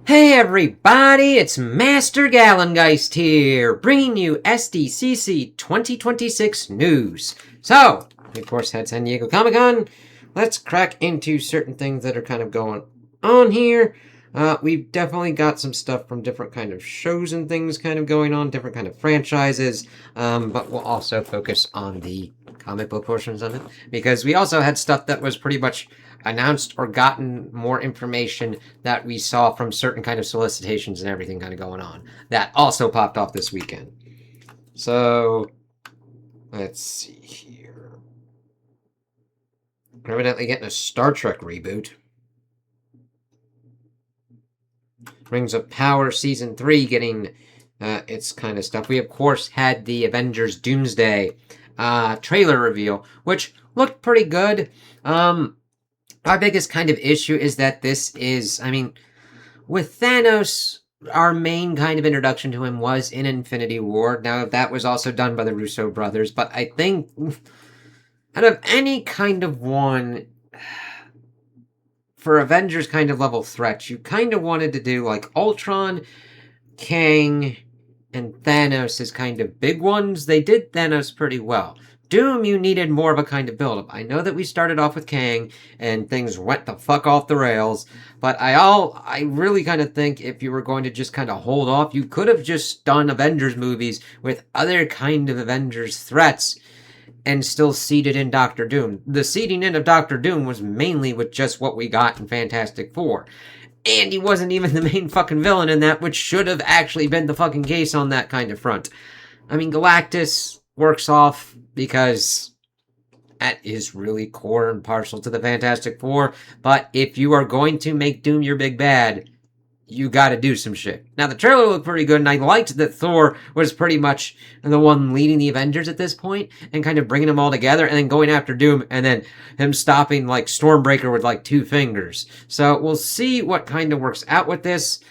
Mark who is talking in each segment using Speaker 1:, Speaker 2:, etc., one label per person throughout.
Speaker 1: Hey everybody, it's Master Gallengeist here, bringing you SDCC 2026 news. So, we of course had San Diego Comic-Con. Let's crack into certain things that are kind of going on here. We've definitely got some stuff from different kind of shows and things kind of going on, different kind of franchises, but we'll also focus on the comic book portions of it, because we also had stuff that was pretty much announced or gotten more information that we saw from certain kind of solicitations and everything kind of going on. That also popped off this weekend. So, let's see here. We're evidently getting a Star Trek reboot. Rings of Power Season 3 getting its kind of stuff. We, of course, had the Avengers Doomsday trailer reveal, which looked pretty good. Our biggest kind of issue is that this is, with Thanos, our main kind of introduction to him was in Infinity War. Now, that was also done by the Russo brothers, but I think out of any kind of one, for Avengers kind of level threats, you kind of wanted to do like Ultron, Kang, and Thanos as kind of big ones. They did Thanos pretty well. Doom, you needed more of a kind of build-up. I know that we started off with Kang, and things went the fuck off the rails, but I really kind of think if you were going to just kind of hold off, you could have just done Avengers movies with other kind of Avengers threats, and still seeded in Doctor Doom. The seeding in of Doctor Doom was mainly with just what we got in Fantastic Four. And he wasn't even the main fucking villain in that, which should have actually been the fucking case on that kind of front. Galactus works off because that is really core and partial to the Fantastic Four, but if you are going to make Doom your big bad, you gotta do some shit. Now, the trailer looked pretty good, and I liked that Thor was pretty much the one leading the Avengers at this point, and kind of bringing them all together, and then going after Doom, and then him stopping, like, Stormbreaker with, like, 2 fingers. So, we'll see what kind of works out with this.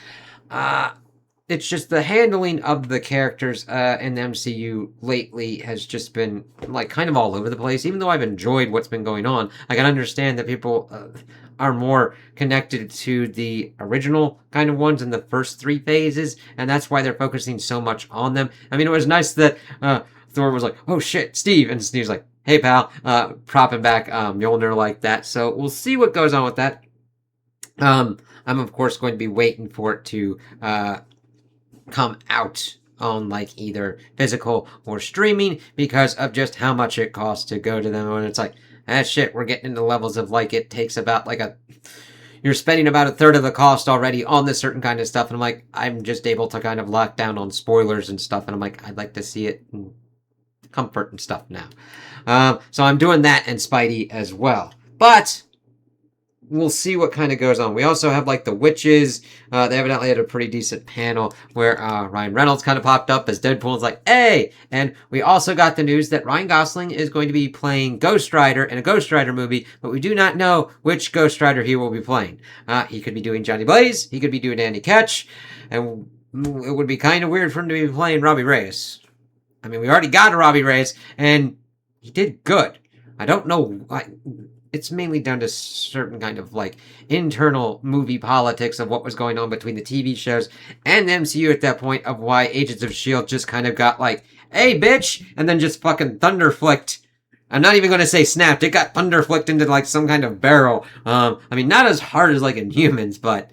Speaker 1: It's just the handling of the characters in the MCU lately has just been, like, kind of all over the place. Even though I've enjoyed what's been going on, I can understand that people are more connected to the original kind of ones in the first 3 phases, and that's why they're focusing so much on them. It was nice that Thor was like, oh shit, Steve, and Steve's like, hey pal, propping back Mjolnir like that. So we'll see what goes on with that. I'm of course going to be waiting for it to come out on like either physical or streaming because of just how much it costs to go to them. And it's like, shit, we're getting into levels of like it takes about like you're spending about a third of the cost already on this certain kind of stuff. And I'm like, I'm just able to kind of lock down on spoilers and stuff. And I'm like, I'd like to see it in comfort and stuff now. So I'm doing that and Spidey as well. But we'll see what kind of goes on. We also have, like, the Witches. They evidently had a pretty decent panel where Ryan Reynolds kind of popped up as Deadpool. It's like, hey! And we also got the news that Ryan Gosling is going to be playing Ghost Rider in a Ghost Rider movie, but we do not know which Ghost Rider he will be playing. He could be doing Johnny Blaze. He could be doing Andy Ketch. And it would be kind of weird for him to be playing Robbie Reyes. We already got a Robbie Reyes, and he did good. I don't know... It's mainly down to certain kind of, like, internal movie politics of what was going on between the TV shows and the MCU at that point of why Agents of S.H.I.E.L.D. just kind of got like, hey, bitch, and then just fucking thunderflicked. I'm not even going to say snapped. It got thunderflicked into, like, some kind of barrel. Not as hard as, like, Inhumans, but...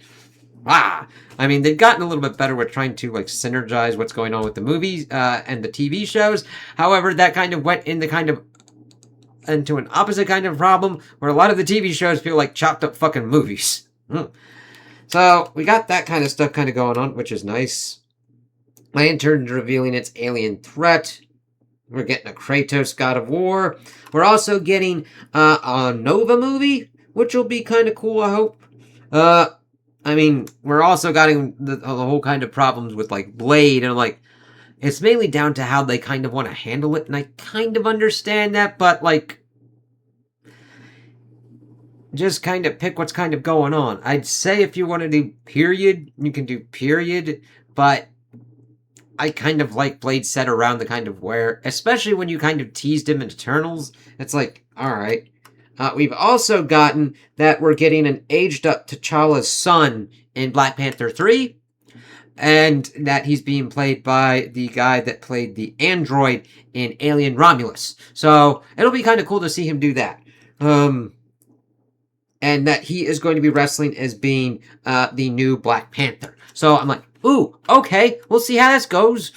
Speaker 1: they've gotten a little bit better with trying to, like, synergize what's going on with the movies and the TV shows. However, that kind of went into an opposite kind of problem where a lot of the TV shows feel like chopped up fucking movies. So we got that kind of stuff kind of going on, which is nice. Lantern's revealing its alien threat. We're getting a Kratos God of War. We're also getting a Nova movie, which will be kind of cool, I hope. We're also getting the whole kind of problems with, like, Blade, and, like, it's mainly down to how they kind of want to handle it, and I kind of understand that, but, like, just kind of pick what's kind of going on. I'd say if you want to do period, you can do period, but I kind of like Blade set around the kind of where, especially when you kind of teased him in Eternals, it's like, alright. We've also gotten that we're getting an aged up T'Challa's son in Black Panther 3, and that he's being played by the guy that played the android in Alien Romulus. So it'll be kind of cool to see him do that. And that he is going to be wrestling as being the new Black Panther. So I'm like, ooh, okay, we'll see how this goes.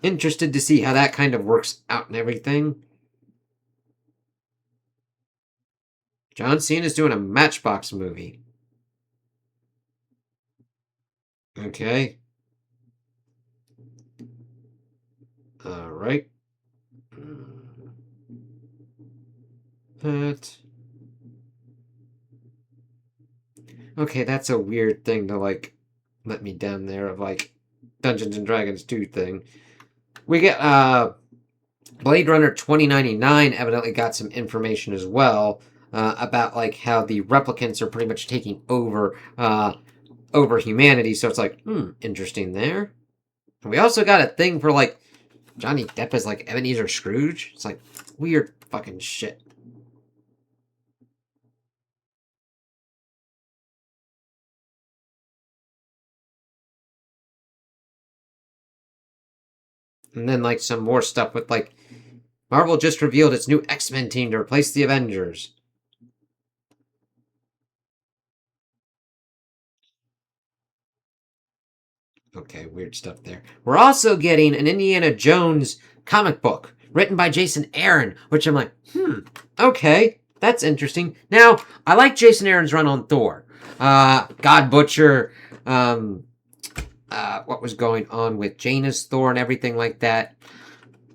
Speaker 1: Interested to see how that kind of works out and everything. John Cena's doing a Matchbox movie. Okay. Alright. That. Okay, that's a weird thing to, like, let me down there of, like, Dungeons and Dragons 2 thing. We get, Blade Runner 2099 evidently got some information as well, about, like, how the replicants are pretty much taking over, over humanity, so it's like, interesting there. And we also got a thing for, like, Johnny Depp as, like, Ebenezer Scrooge. It's like, weird fucking shit. And then, like, some more stuff with, like, Marvel just revealed its new X-Men team to replace the Avengers. Okay, weird stuff there. We're also getting an Indiana Jones comic book written by Jason Aaron, which I'm like, okay, that's interesting. Now, I like Jason Aaron's run on Thor. God Butcher, what was going on with Janus Thor and everything like that.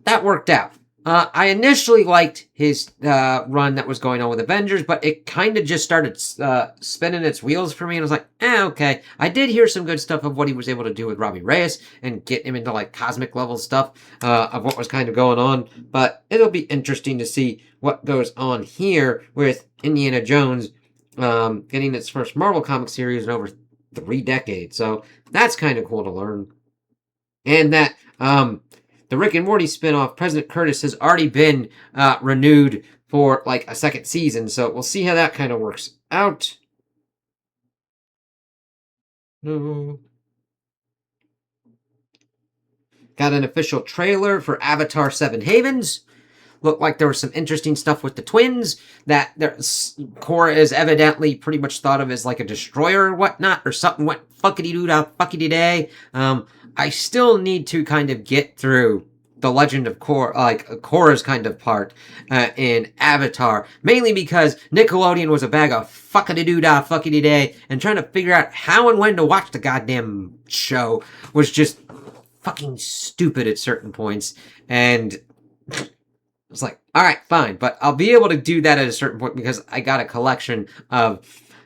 Speaker 1: That worked out. I initially liked his run that was going on with Avengers, but it kind of just started spinning its wheels for me, and I was like, okay. I did hear some good stuff of what he was able to do with Robbie Reyes and get him into, like, cosmic level stuff of what was kind of going on, but it'll be interesting to see what goes on here with Indiana Jones getting its first Marvel comic series in over 3 decades, so that's kind of cool to learn. And that, the Rick and Morty spinoff, President Curtis, has already been renewed for, like, a second season, so we'll see how that kind of works out. No. Got an official trailer for Avatar 7 Havens. Looked like there was some interesting stuff with the twins, that Korra is evidently pretty much thought of as, like, a destroyer or whatnot, or something went fuckity-doo-dah, fuckity-day. I still need to kind of get through the Legend of Korra, like, Korra's kind of part in Avatar, mainly because Nickelodeon was a bag of fuckity-doo-dah, fuckity-day, and trying to figure out how and when to watch the goddamn show was just fucking stupid at certain points, and it's like, alright, fine, but I'll be able to do that at a certain point because I got a collection of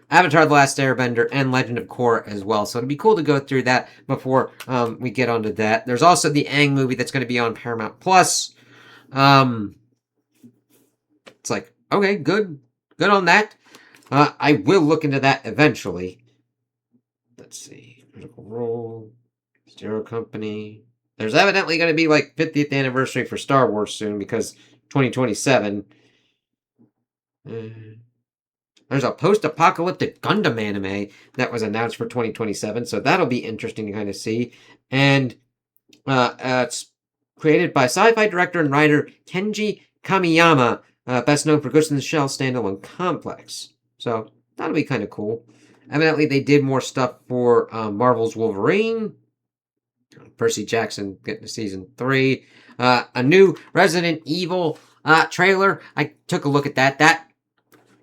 Speaker 1: Avatar The Last Airbender and Legend of Korra as well, so it'd be cool to go through that before we get onto that. There's also the Aang movie that's going to be on Paramount Plus. It's like, okay, good on that. I will look into that eventually. Let's see, Critical Role, Stereo Company. There's evidently going to be, like, 50th anniversary for Star Wars soon because 2027. There's a post-apocalyptic Gundam anime that was announced for 2027, so that'll be interesting to kind of see. And it's created by sci-fi director and writer Kenji Kamiyama, best known for Ghost in the Shell standalone complex. So that'll be kind of cool. Evidently, they did more stuff for Marvel's Wolverine. Percy Jackson getting to season 3. A new Resident Evil trailer. I took a look at that.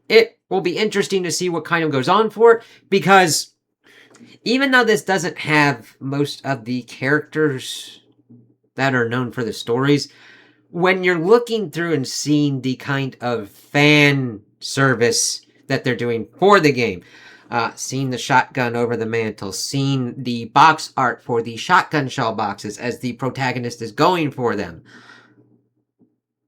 Speaker 1: It will be interesting to see what kind of goes on for it, because even though this doesn't have most of the characters that are known for the stories, when you're looking through and seeing the kind of fan service that they're doing for the game, seeing the shotgun over the mantle, seeing the box art for the shotgun shell boxes as the protagonist is going for them,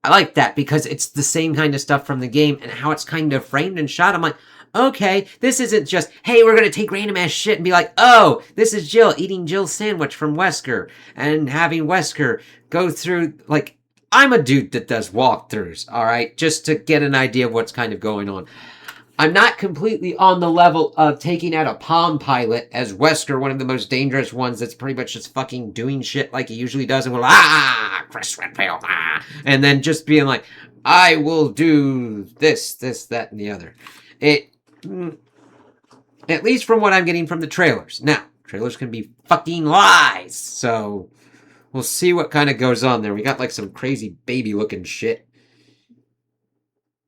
Speaker 1: I like that because it's the same kind of stuff from the game and how it's kind of framed and shot. I'm like, okay, this isn't just, hey, we're going to take random ass shit and be like, oh, this is Jill eating Jill's sandwich from Wesker and having Wesker go through, like, I'm a dude that does walkthroughs, alright? Just to get an idea of what's kind of going on. I'm not completely on the level of taking out a Palm Pilot as Wesker, one of the most dangerous ones that's pretty much just fucking doing shit like he usually does, and we're Chris Redfield, and then just being like, I will do this, that, and the other. At least from what I'm getting from the trailers. Now, trailers can be fucking lies, so we'll see what kind of goes on there. We got like some crazy baby looking shit.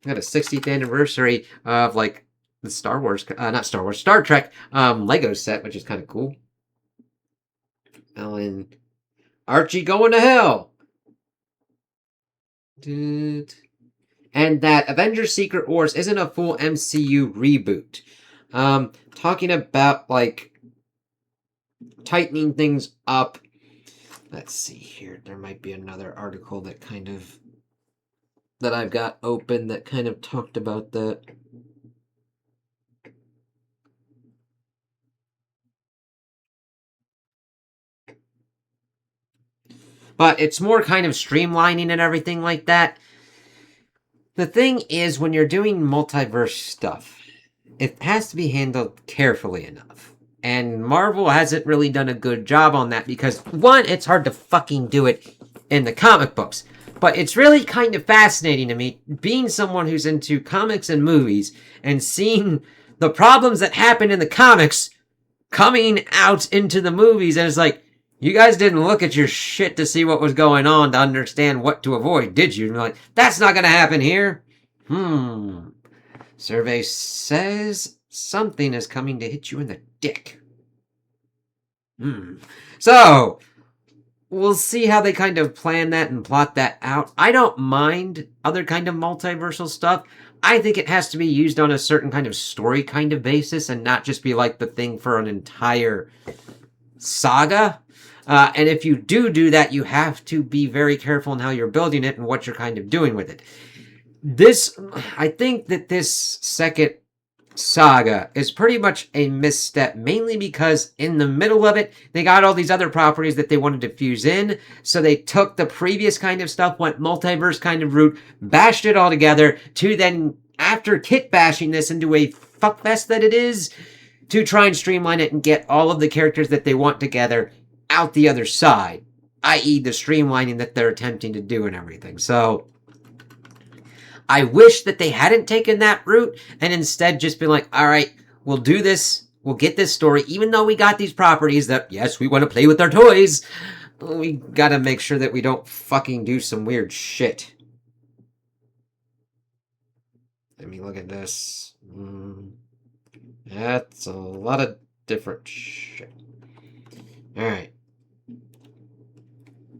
Speaker 1: We got a 60th anniversary of like the Star Trek Lego set, which is kind of cool. Ellen, Archie going to hell. And that Avengers Secret Wars isn't a full MCU reboot. Talking about like tightening things up. Let's see here. There might be another article that I've got open that kind of talked about that. But it's more kind of streamlining and everything like that. The thing is, when you're doing multiverse stuff, it has to be handled carefully enough. And Marvel hasn't really done a good job on that because, one, it's hard to fucking do it in the comic books. But it's really kind of fascinating to me, being someone who's into comics and movies, and seeing the problems that happen in the comics coming out into the movies, and it's like, you guys didn't look at your shit to see what was going on to understand what to avoid, did you? And you're like, that's not gonna happen here. Survey says something is coming to hit you in the dick. So, we'll see how they kind of plan that and plot that out. I don't mind other kind of multiversal stuff. I think it has to be used on a certain kind of story kind of basis and not just be like the thing for an entire saga. And if you do that, you have to be very careful in how you're building it and what you're kind of doing with it. I think that this second saga is pretty much a misstep, mainly because in the middle of it, they got all these other properties that they wanted to fuse in, so they took the previous kind of stuff, went multiverse kind of route, bashed it all together, to then, after kit bashing this into a fuckfest that it is, to try and streamline it and get all of the characters that they want together out the other side, i.e. the streamlining that they're attempting to do and everything. So I wish that they hadn't taken that route and instead just been like, all right, we'll do this. We'll get this story. Even though we got these properties that, yes, we want to play with our toys, we gotta make sure that we don't fucking do some weird shit. Let me look at this. That's a lot of different shit. Alright.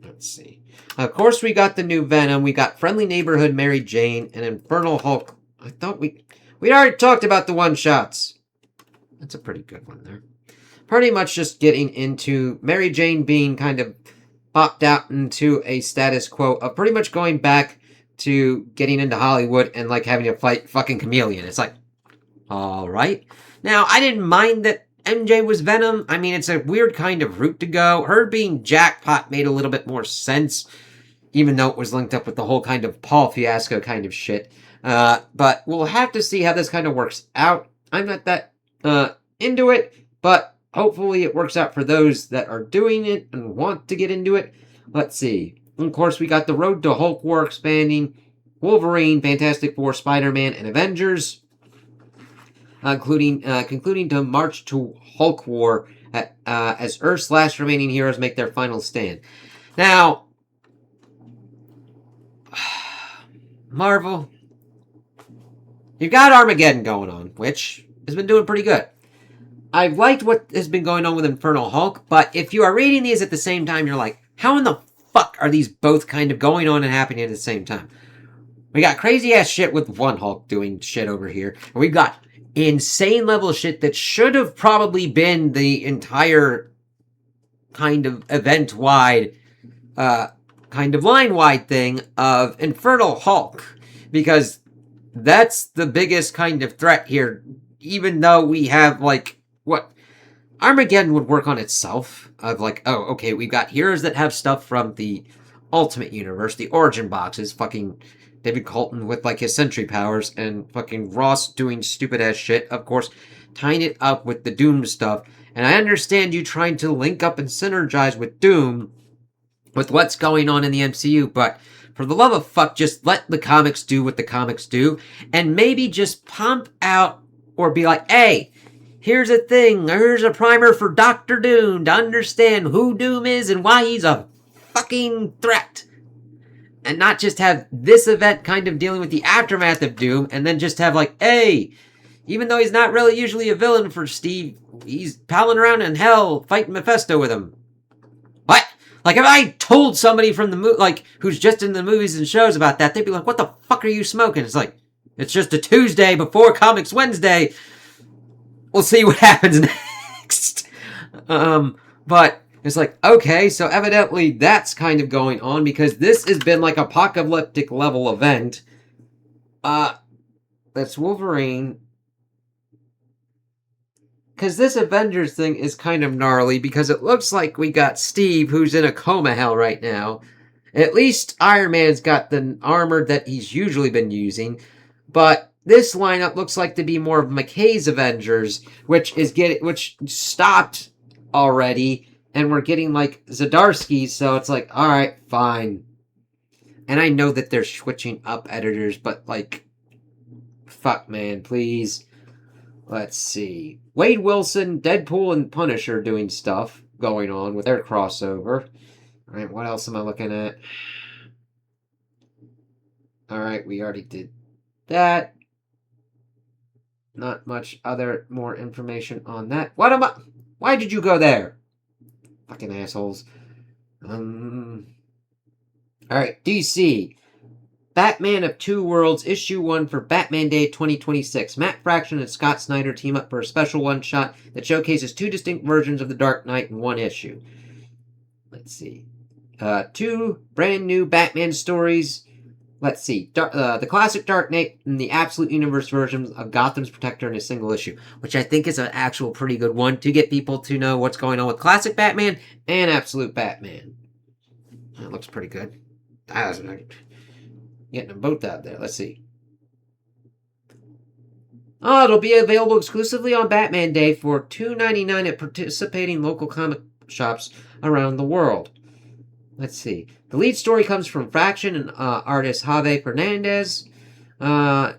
Speaker 1: Let's see. Of course, we got the new Venom. We got Friendly Neighborhood Mary Jane and Infernal Hulk. I thought we'd already talked about the one-shots. That's a pretty good one there. Pretty much just getting into Mary Jane being kind of popped out into a status quo of pretty much going back to getting into Hollywood and like having to fight fucking Chameleon. It's like, alright. Now, I didn't mind that MJ was Venom. I mean, it's a weird kind of route to go. Her being Jackpot made a little bit more sense, even though it was linked up with the whole kind of Paul fiasco kind of shit. But we'll have to see how this kind of works out. I'm not that into it, but hopefully it works out for those that are doing it and want to get into it. Let's see. Of course, we got the Road to Hulk War expanding, Wolverine, Fantastic Four, Spider-Man, and Avengers. Concluding to March to Hulk War as Earth's last remaining heroes make their final stand. Now, Marvel, you've got Armageddon going on, which has been doing pretty good. I've liked what has been going on with Infernal Hulk, but if you are reading these at the same time, you're like, how in the fuck are these both kind of going on and happening at the same time? We got crazy ass shit with one Hulk doing shit over here, and we've got insane level of shit that should have probably been the entire kind of event-wide, kind of line-wide thing of Infernal Hulk, because that's the biggest kind of threat here, even though we have, like, what Armageddon would work on itself, of like, oh, okay, we've got heroes that have stuff from the Ultimate Universe, the Origin boxes, fucking David Colton with like his Sentry powers, and fucking Ross doing stupid ass shit, of course, tying it up with the Doom stuff. And I understand you trying to link up and synergize with Doom with what's going on in the MCU, but for the love of fuck, just let the comics do what the comics do, and maybe just pump out or be like, hey, here's a thing, here's a primer for Doctor Doom to understand who Doom is and why he's a fucking threat. And not just have this event kind of dealing with the aftermath of Doom, and then just have like, hey, even though he's not really usually a villain for Steve, he's palling around in hell fighting Mephisto with him. What? Like, if I told somebody from the like, who's just in the movies and shows about that, they'd be like, what the fuck are you smoking? It's like, it's just a Tuesday before Comics Wednesday. We'll see what happens next. But it's like, okay, so evidently that's kind of going on, because this has been like a apocalyptic level event. That's Wolverine. Because this Avengers thing is kind of gnarly, because it looks like we got Steve, who's in a coma hell right now. At least Iron Man's got the armor that he's usually been using. But this lineup looks like to be more of McKay's Avengers, which stopped already, and we're getting like Zdarsky's, so it's like, alright, fine. And I know that they're switching up editors, but like, fuck man, please. Let's see. Wade Wilson, Deadpool, and Punisher doing stuff going on with their crossover. Alright, what else am I looking at? Alright, we already did that. Not much more information on that. Why did you go there? Fucking assholes. Alright, DC. Batman of Two Worlds, Issue 1 for Batman Day 2026. Matt Fraction and Scott Snyder team up for a special one-shot that showcases two distinct versions of the Dark Knight in one issue. Let's see. Two brand new Batman stories. Let's see. The classic Dark Knight and the Absolute Universe versions of Gotham's Protector in a single issue, which I think is an actual pretty good one to get people to know what's going on with classic Batman and Absolute Batman. That looks pretty good. Getting them both out there. Let's see. Oh, it'll be available exclusively on Batman Day for $2.99 at participating local comic shops around the world. Let's see. The lead story comes from Fraction and artist Javier Fernandez. An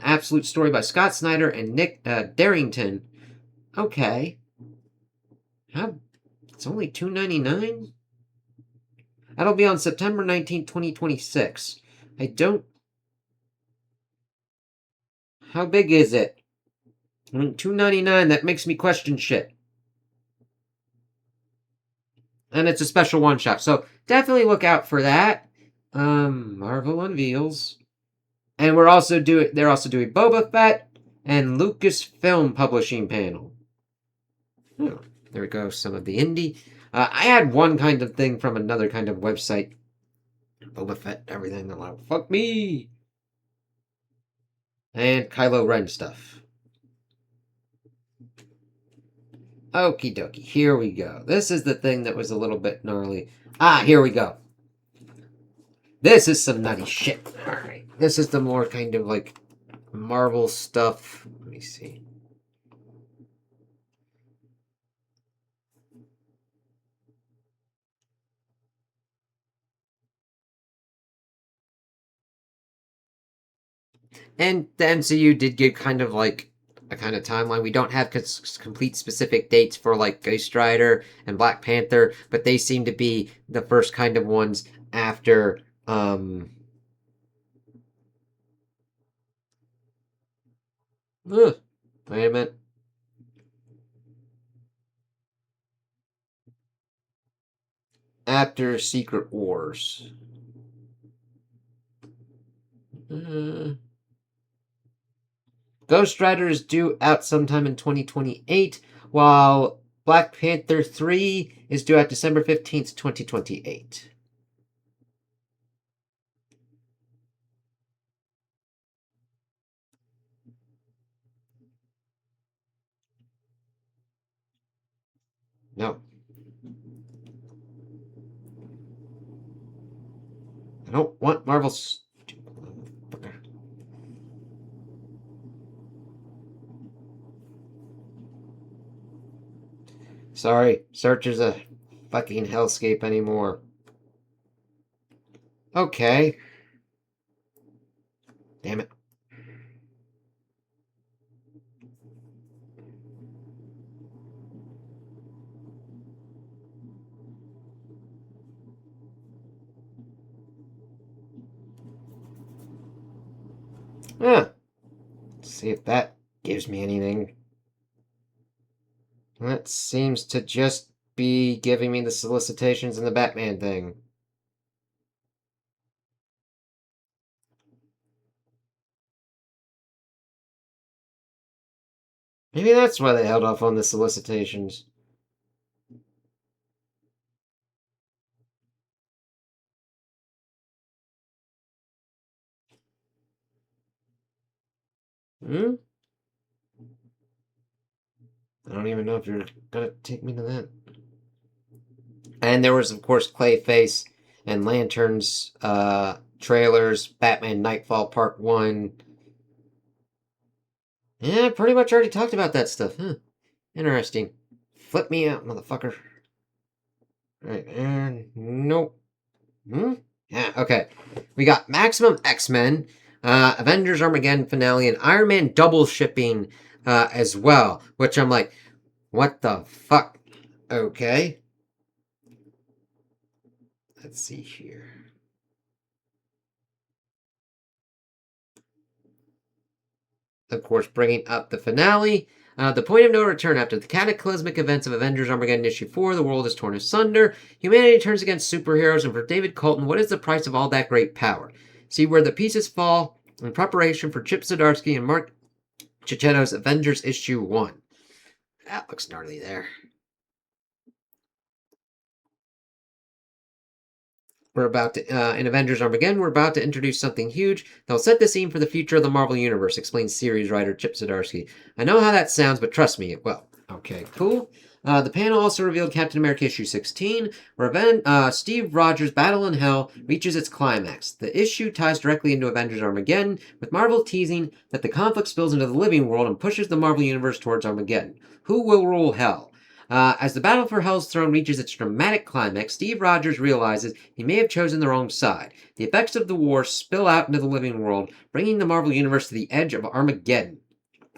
Speaker 1: absolute story by Scott Snyder and Nick Darrington. Okay. It's only $2.99? That'll be on September 19th, 2026. I don't... How big is it? I mean, $2.99, that makes me question shit. And it's a special one-shot, so definitely look out for that. Marvel unveils. And they're also doing Boba Fett and Lucasfilm Publishing panel. Oh, there we go, some of the indie. I had one kind of thing from another kind of website. Boba Fett, everything. They're like, fuck me. And Kylo Ren stuff. Okie dokie, here we go. This is the thing that was a little bit gnarly. Here we go. This is some nutty shit. Alright, this is the more kind of like Marvel stuff. Let me see. And the MCU did give kind of like a kind of timeline. We don't have complete specific dates for like Ghost Rider and Black Panther, but they seem to be the first kind of ones after wait a minute. After Secret Wars. Ghost Rider is due out sometime in 2028, while Black Panther 3 is due out December 15th, 2028. No. I don't want Marvel's... Sorry, search is a fucking hellscape anymore. Okay. Damn it. Huh. Let's see if that gives me anything. That seems to just be giving me the solicitations and the Batman thing. Maybe that's why they held off on the solicitations. Hmm? I don't even know if you're gonna take me to that. And there was, of course, Clayface and Lanterns trailers, Batman Nightfall Part 1. Yeah, pretty much already talked about that stuff, huh? Interesting. Flip me out, motherfucker. Alright, and nope. Hmm? Yeah, okay. We got Maximum X-Men, Avengers Armageddon finale, and Iron Man double shipping as well, which I'm like, what the fuck? Okay. Let's see here. Of course, bringing up the finale. The point of no return after the cataclysmic events of Avengers Armageddon issue 4, the world is torn asunder. Humanity turns against superheroes, and for David Colton, what is the price of all that great power? See where the pieces fall in preparation for Chip Zdarsky and Mark Cicchetto's Avengers issue 1. That looks gnarly there. We're about to, in Avengers Armageddon, we're about to introduce something huge that'll set the scene for the future of the Marvel Universe, explains series writer Chip Zdarsky. I know how that sounds, but trust me, it will. Okay, cool. The panel also revealed Captain America issue 16, where Steve Rogers' Battle in Hell reaches its climax. The issue ties directly into Avengers Armageddon, with Marvel teasing that the conflict spills into the living world and pushes the Marvel Universe towards Armageddon. Who will rule Hell? As the battle for Hell's Throne reaches its dramatic climax, Steve Rogers realizes he may have chosen the wrong side. The effects of the war spill out into the living world, bringing the Marvel Universe to the edge of Armageddon.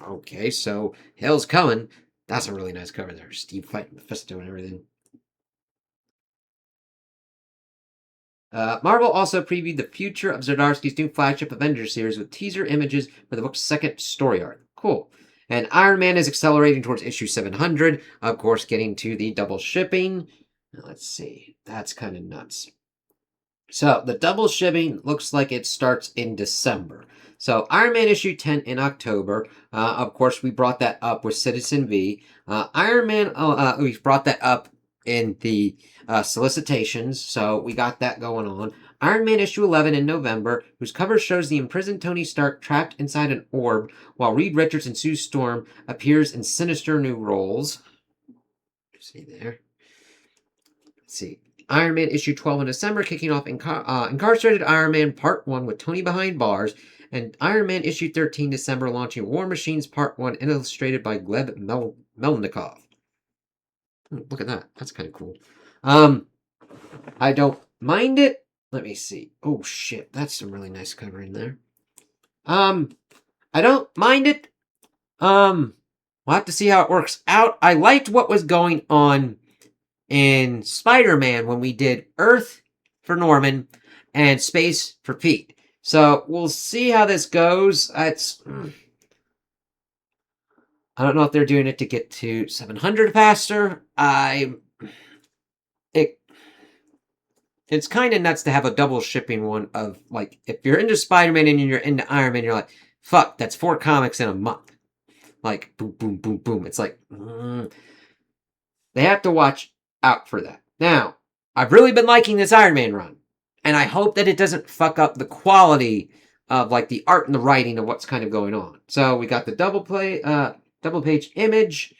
Speaker 1: Okay, so Hell's coming. That's a really nice cover there. Steve fighting Mephisto and everything. Marvel also previewed the future of Zdarsky's new flagship Avengers series with teaser images for the book's second story arc. Cool. And Iron Man is accelerating towards issue 700, of course, getting to the double shipping. Now, let's see. That's kind of nuts. So, the double shipping looks like it starts in December. So, Iron Man issue 10 in October. Of course, we brought that up with Citizen V. Iron Man, we've brought that up in the solicitations, so we got that going on. Iron Man issue 11 in November, whose cover shows the imprisoned Tony Stark trapped inside an orb, while Reed Richards and Sue Storm appears in sinister new roles. See there. Let's see. Iron Man issue 12 in December, kicking off Incarcerated Iron Man Part 1 with Tony behind bars, and Iron Man issue 13 December, launching War Machines Part 1, illustrated by Gleb Melnikov. Look at that. That's kind of cool. I don't mind it. Let me see. Oh, shit. That's some really nice covering there. I don't mind it. We'll have to see how it works out. I liked what was going on in Spider-Man when we did Earth for Norman and Space for Pete. So we'll see how this goes. I don't know if they're doing it to get to 700 faster. It's kind of nuts to have a double shipping one of, like, if you're into Spider-Man and you're into Iron Man, you're like, fuck, that's 4 comics in a month. Like, boom, boom, boom, boom. It's like, they have to watch out for that. Now, I've really been liking this Iron Man run, and I hope that it doesn't fuck up the quality of, like, the art and the writing of what's kind of going on. So, we got the double page image.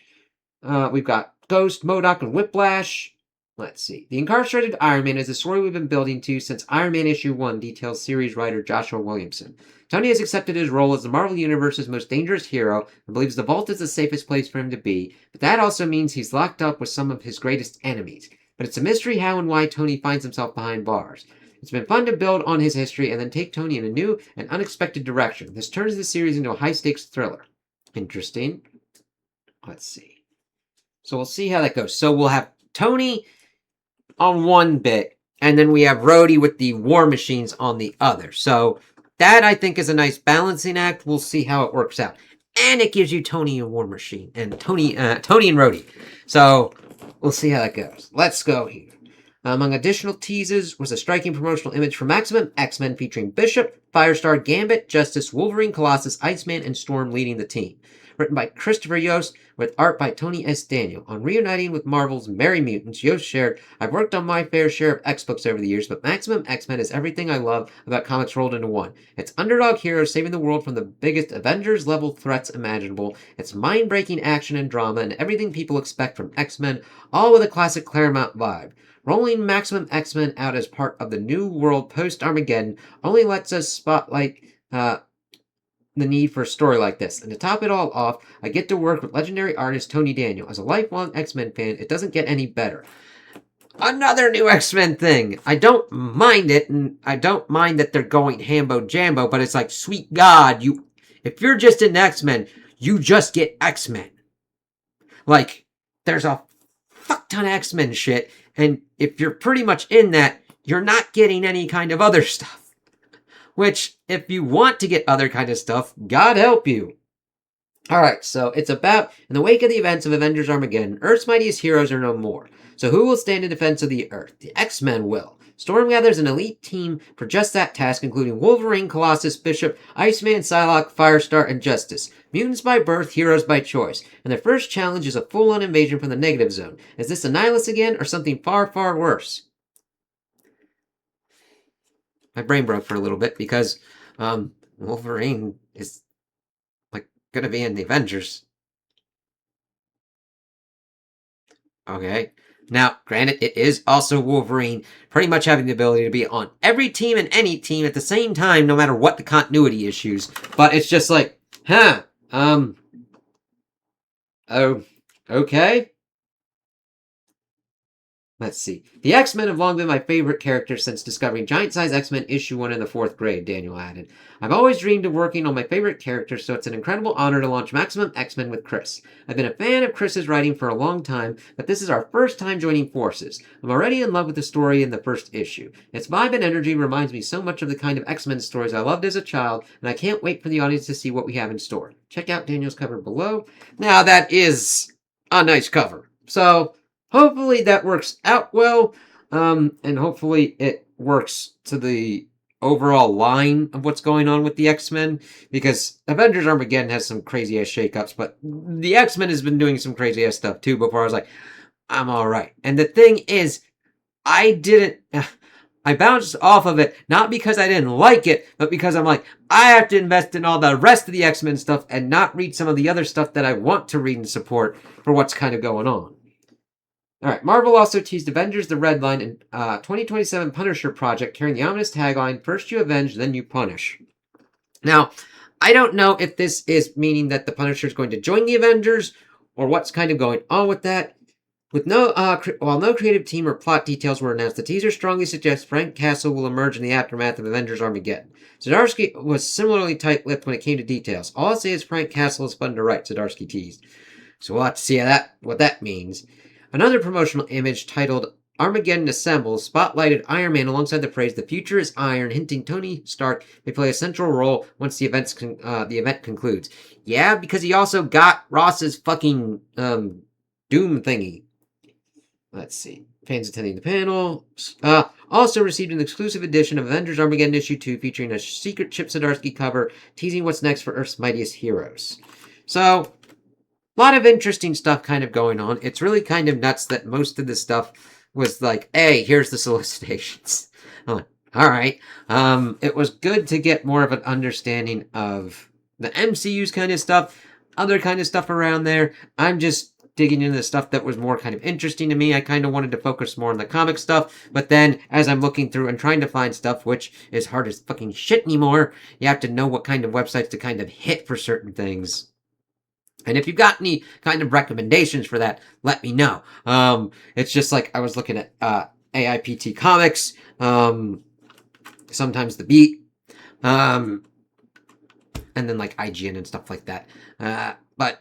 Speaker 1: We've got Ghost, MODOK, and Whiplash. Let's see. The Incarcerated Iron Man is the story we've been building to since Iron Man issue 1, details series writer Joshua Williamson. Tony has accepted his role as the Marvel Universe's most dangerous hero and believes the Vault is the safest place for him to be, but that also means he's locked up with some of his greatest enemies. But it's a mystery how and why Tony finds himself behind bars. It's been fun to build on his history and then take Tony in a new and unexpected direction. This turns the series into a high-stakes thriller. Interesting. Let's see. So we'll see how that goes. So we'll have Tony on one bit, and then we have Rhodey with the War Machines on the other. So that, I think, is a nice balancing act. We'll see how it works out. And it gives you Tony and War Machine, and Tony and Rhodey. So we'll see how that goes. Let's go here. Among additional teases was a striking promotional image for Maximum X-Men featuring Bishop, Firestar, Gambit, Justice, Wolverine, Colossus, Iceman, and Storm leading the team. Written by Christopher Yost, with art by Tony S. Daniel. On reuniting with Marvel's Merry Mutants, Yost shared, "I've worked on my fair share of X-books over the years, but Maximum X-Men is everything I love about comics rolled into one. It's underdog heroes saving the world from the biggest Avengers-level threats imaginable. It's mind-breaking action and drama, and everything people expect from X-Men, all with a classic Claremont vibe. Rolling Maximum X-Men out as part of the New World post-Armageddon only lets us spotlight the need for a story like this. And to top it all off, I get to work with legendary artist Tony Daniel. As a lifelong X-Men fan, it doesn't get any better." Another new X-Men thing. I don't mind it, and I don't mind that they're going hambo-jambo, but it's like, sweet God, if you're just in X-Men, you just get X-Men. Like, there's a fuck ton of X-Men shit, and if you're pretty much in that, you're not getting any kind of other stuff. Which, if you want to get other kind of stuff, God help you. Alright, so it's about, in the wake of the events of Avengers Armageddon, Earth's mightiest heroes are no more. So who will stand in defense of the Earth? The X-Men will. Storm gathers an elite team for just that task, including Wolverine, Colossus, Bishop, Iceman, Psylocke, Firestar, and Justice. Mutants by birth, heroes by choice. And their first challenge is a full-on invasion from the negative zone. Is this Annihilus again, or something far, far worse? My brain broke for a little bit because Wolverine is like gonna be in the Avengers. Okay. Now, granted, it is also Wolverine pretty much having the ability to be on every team and any team at the same time, no matter what the continuity issues. But it's just like, oh, okay. Let's see. The X-Men have long been my favorite characters since discovering Giant Size X-Men issue 1 in the 4th grade, Daniel added. I've always dreamed of working on my favorite characters, so it's an incredible honor to launch Maximum X-Men with Chris. I've been a fan of Chris's writing for a long time, but this is our first time joining forces. I'm already in love with the story in the first issue. Its vibe and energy reminds me so much of the kind of X-Men stories I loved as a child, and I can't wait for the audience to see what we have in store. Check out Daniel's cover below. Now, that is a nice cover. So hopefully that works out well, and hopefully it works to the overall line of what's going on with the X-Men, because Avengers Armageddon has some crazy-ass shakeups, but the X-Men has been doing some crazy-ass stuff too before I was like, I'm alright. And the thing is, I bounced off of it, not because I didn't like it, but because I'm like, I have to invest in all the rest of the X-Men stuff and not read some of the other stuff that I want to read and support for what's kind of going on. Alright, Marvel also teased Avengers the Red Line and 2027 Punisher project carrying the ominous tagline, "First you avenge, then you punish." Now, I don't know if this is meaning that the Punisher is going to join the Avengers, or what's kind of going on with that. With while no creative team or plot details were announced, the teaser strongly suggests Frank Castle will emerge in the aftermath of Avengers Armageddon. Zdarsky was similarly tight-lipped when it came to details. "All I'll say is Frank Castle is fun to write," Zdarsky teased. So we'll have to see what that means. Another promotional image titled "Armageddon Assembles" spotlighted Iron Man alongside the phrase "The future is iron," hinting Tony Stark may play a central role once the event concludes. Yeah, because he also got Ross's fucking Doom thingy. Let's see. Fans attending the panel also received an exclusive edition of Avengers Armageddon issue 2 featuring a secret Chip Zdarsky cover teasing what's next for Earth's mightiest heroes. So, a lot of interesting stuff kind of going on. It's really kind of nuts that most of this stuff was like, hey, here's the solicitations. I'm like, alright. It was good to get more of an understanding of the MCU's kind of stuff, other kind of stuff around there. I'm just digging into the stuff that was more kind of interesting to me. I kind of wanted to focus more on the comic stuff, but then as I'm looking through and trying to find stuff, which is hard as fucking shit anymore, you have to know what kind of websites to kind of hit for certain things. And if you've got any kind of recommendations for that, let me know. It's just like I was looking at AIPT Comics, sometimes The Beat, and then like IGN and stuff like that. But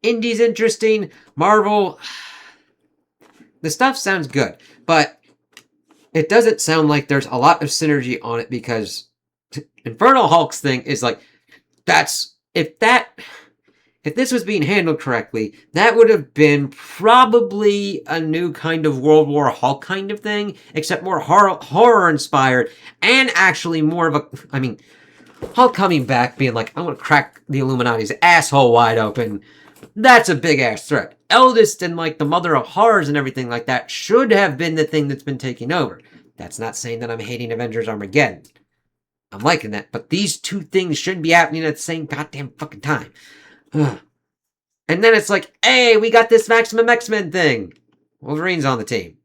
Speaker 1: Indie's interesting. Marvel, the stuff sounds good, but it doesn't sound like there's a lot of synergy on it because Infernal Hulk's thing is like, if this was being handled correctly, that would have been probably a new kind of World War Hulk kind of thing, except more horror inspired, and actually more of a, I mean, Hulk coming back being like, I want to crack the Illuminati's asshole wide open. That's a big ass threat. Eldest and like the mother of horrors and everything like that should have been the thing that's been taking over. That's not saying that I'm hating Avengers Armageddon. I'm liking that, but these two things shouldn't be happening at the same goddamn fucking time. Ugh. And then it's like, hey, we got this Maximum X-Men thing. Wolverine's on the team.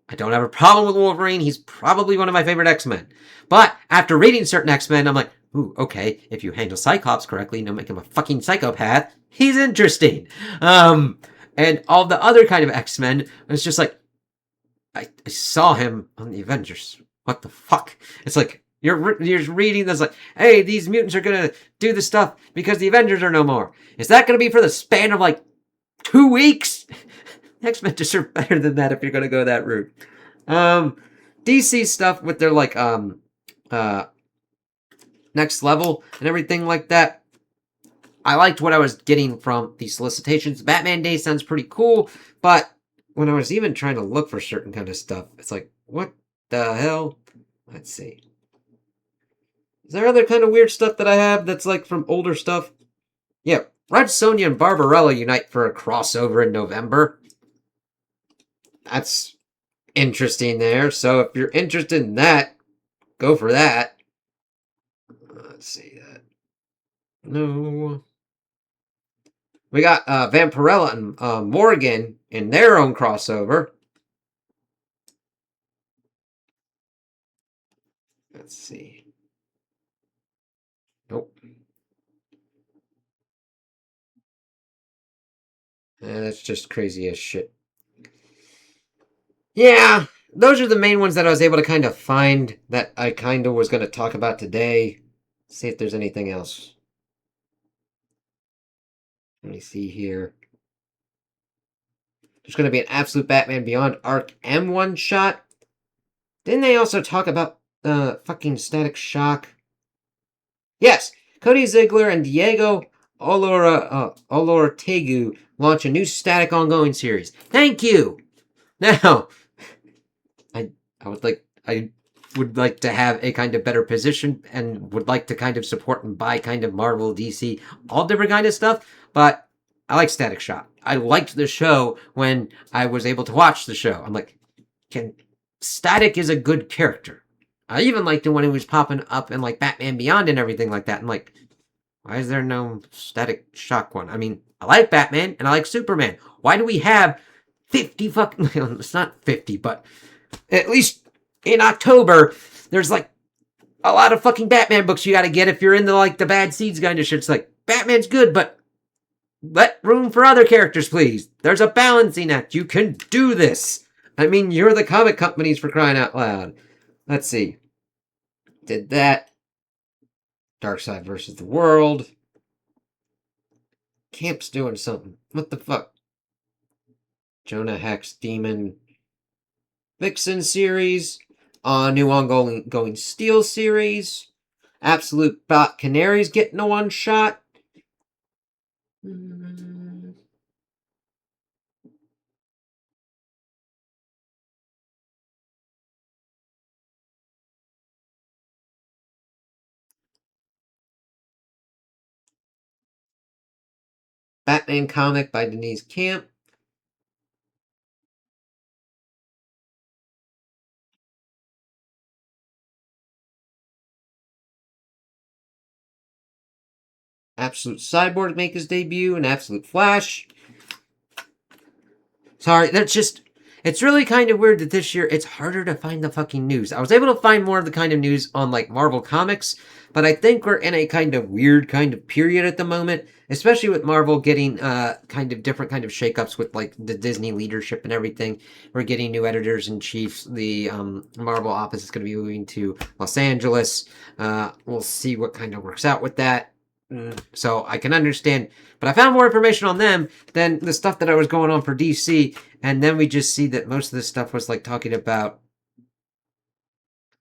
Speaker 1: I don't have a problem with Wolverine. He's probably one of my favorite X-Men. But after reading certain X-Men, I'm like, ooh, okay, if you handle Cyclops correctly and don't make him a fucking psychopath, he's interesting. And all the other kind of X-Men, it's just like, I saw him on the Avengers. What the fuck? It's like, you're reading this like, hey, these mutants are going to do the stuff because the Avengers are no more. Is that going to be for the span of like 2 weeks? X-Men deserve better than that if you're going to go that route. DC stuff with their like next level and everything like that. I liked what I was getting from the solicitations. Batman Day sounds pretty cool, but when I was even trying to look for certain kind of stuff, it's like, what the hell? Let's see. Is there other kind of weird stuff that I have that's like from older stuff? Yeah, Red Sonja and Barbarella unite for a crossover in November. That's interesting there. So if you're interested in that, go for that. Let's see that. No. We got Vampirella and Morgan in their own crossover. Let's see. Nope. That's just crazy as shit. Yeah, those are the main ones that I was able to kind of find that I kind of was going to talk about today. See if there's anything else. Let me see here. There's going to be an Absolute Batman Beyond Arc M one shot. Didn't they also talk about fucking Static Shock? Yes, Cody Ziegler and Diego Olortegu launch a new Static ongoing series. Thank you. Now, I would like to have a kind of better position and would like to kind of support and buy kind of Marvel, DC, all different kind of stuff, but I like Static Shock. I liked the show when I was able to watch the show. I'm like, Static is a good character. I even liked it when he was popping up in like Batman Beyond and everything like that. I'm like, why is there no Static Shock one? I mean, I like Batman and I like Superman. Why do we have 50 fucking... It's not 50, but at least in October, there's like a lot of fucking Batman books you gotta get if you're into like the Bad Seeds kind of shit. It's like, Batman's good, but let room for other characters, please. There's a balancing act. You can do this. I mean, you're the comic companies for crying out loud. Let's see. Did that. Darkseid versus the World. Camp's doing something. What the fuck? Jonah Hex Demon Vixen series. New ongoing Steel series. Absolute Bot Canaries getting a one shot. Batman comic by Denise Camp. Absolute Cyborg make his debut, and Absolute Flash. Sorry, that's just... It's really kind of weird that this year it's harder to find the fucking news. I was able to find more of the kind of news on, like, Marvel Comics, but I think we're in a kind of weird kind of period at the moment, especially with Marvel getting kind of different kind of shakeups with, like, the Disney leadership and everything. We're getting new editors-in-chief. The Marvel office is going to be moving to Los Angeles. We'll see what kind of works out with that. So I can understand, but I found more information on them than the stuff that I was going on for DC, and then we just see that most of this stuff was like talking about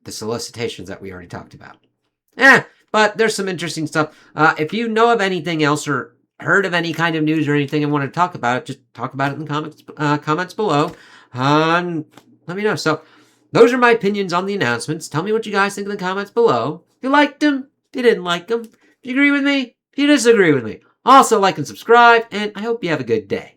Speaker 1: the solicitations that we already talked about. But there's some interesting stuff. If you know of anything else or heard of any kind of news or anything and want to talk about it, just talk about it in the comments below. Let me know. So those are my opinions on the announcements. Tell me what you guys think in the comments below. If you liked them, if you didn't like them, if you agree with me, if you disagree with me. Also, like and subscribe, and I hope you have a good day.